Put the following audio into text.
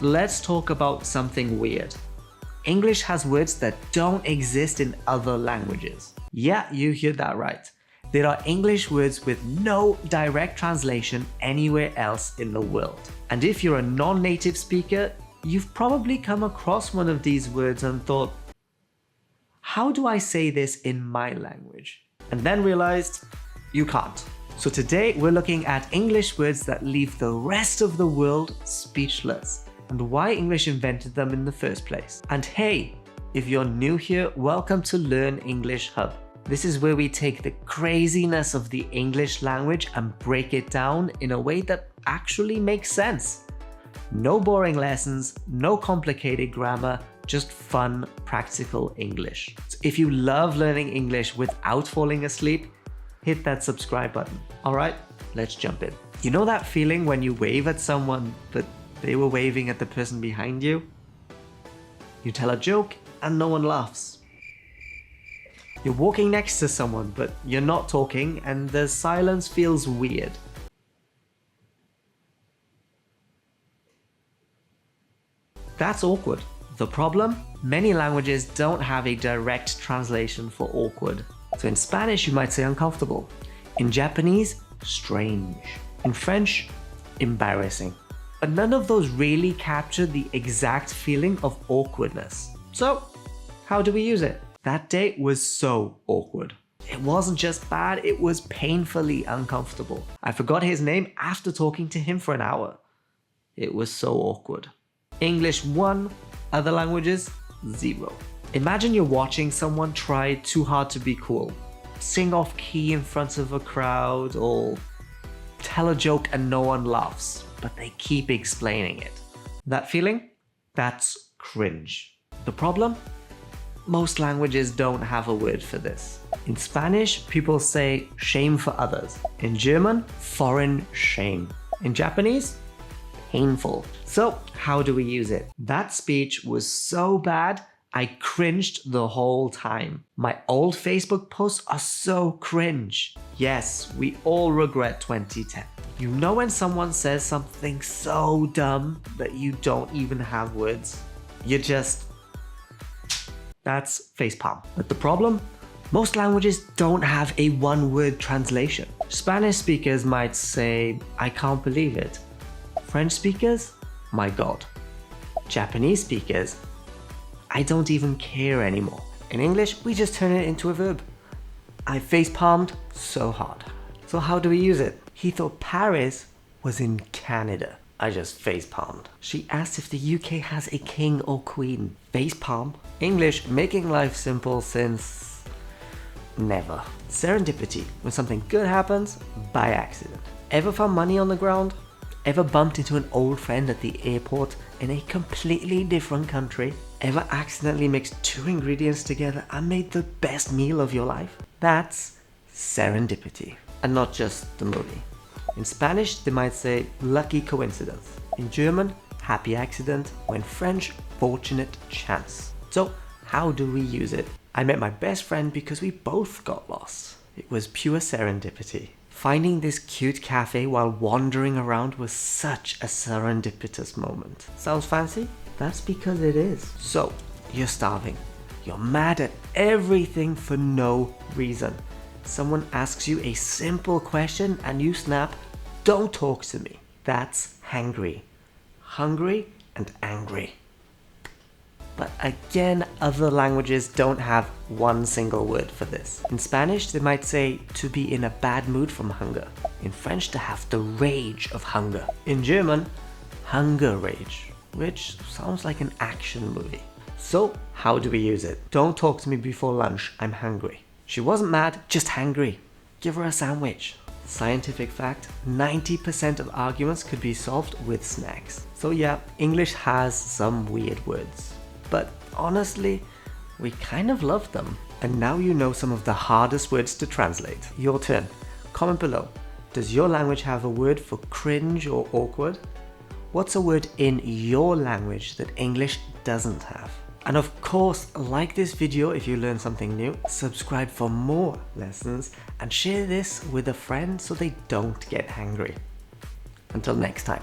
let's talk about something weird. English has words that don't exist in other languages. Yeah, you heard that right. There are English words with no direct translation anywhere else in the world. And if you're a non-native speaker, you've probably come across one of these words and thought, how do I say this in my language? And then realized you can't. So today we're looking at English words that leave the rest of the world speechless and why English invented them in the first place. And hey, if you're new here, welcome to Learn English Hub. This is where we take the craziness of the English language and break it down in a way that actually makes sense. No boring lessons, no complicated grammar, just fun, practical English. So if you love learning English without falling asleep, hit that subscribe button. All right, let's jump in. You know that feeling when you wave at someone, but they were waving at the person behind you? You tell a joke and no one laughs. You're walking next to someone, but you're not talking and the silence feels weird. That's awkward. The problem? Many languages don't have a direct translation for awkward. So in Spanish, you might say uncomfortable. In Japanese, strange. In French, embarrassing. But none of those really capture the exact feeling of awkwardness. So, how do we use it? That date was so awkward. It wasn't just bad, it was painfully uncomfortable. I forgot his name after talking to him for an hour. It was so awkward. English 1, other languages 0. Imagine you're watching someone try too hard to be cool, sing off key in front of a crowd, or tell a joke and no one laughs, but they keep explaining it. That feeling? That's cringe. The problem? Most languages don't have a word for this. In Spanish, people say shame for others. In German, foreign shame. In Japanese, painful. So how do we use it? That speech was so bad, I cringed the whole time. My old Facebook posts are so cringe. Yes, we all regret 2010. You know when someone says something so dumb that you don't even have words? That's facepalm. But the problem? Most languages don't have a one-word translation. Spanish speakers might say, I can't believe it. French speakers, my God. Japanese speakers, I don't even care anymore. In English, we just turn it into a verb. I facepalmed so hard. So how do we use it? He thought Paris was in Canada. I just facepalmed. She asked if the UK has a king or queen. Facepalm. English, making life simple since never. Serendipity, when something good happens by accident. Ever found money on the ground? Ever bumped into an old friend at the airport in a completely different country? Ever accidentally mixed 2 ingredients together and made the best meal of your life? That's serendipity, and not just the movie. In Spanish, they might say lucky coincidence. In German, happy accident. Or in French, fortunate chance. So how do we use it? I met my best friend because we both got lost. It was pure serendipity. Finding this cute cafe while wandering around was such a serendipitous moment. Sounds fancy? That's because it is. So, you're starving. You're mad at everything for no reason. Someone asks you a simple question and you snap, don't talk to me. That's hangry. Hungry and angry. But again, other languages don't have one single word for this. In Spanish, they might say to be in a bad mood from hunger. In French, to have the rage of hunger. In German, hunger rage, which sounds like an action movie. So, how do we use it? Don't talk to me before lunch, I'm hungry. She wasn't mad, just hangry. Give her a sandwich. Scientific fact, 90% of arguments could be solved with snacks. So yeah, English has some weird words. But honestly, we kind of love them. And now you know some of the hardest words to translate. Your turn. Comment below. Does your language have a word for cringe or awkward? What's a word in your language that English doesn't have? And of course, like this video if you learned something new, subscribe for more lessons, and share this with a friend so they don't get hangry. Until next time.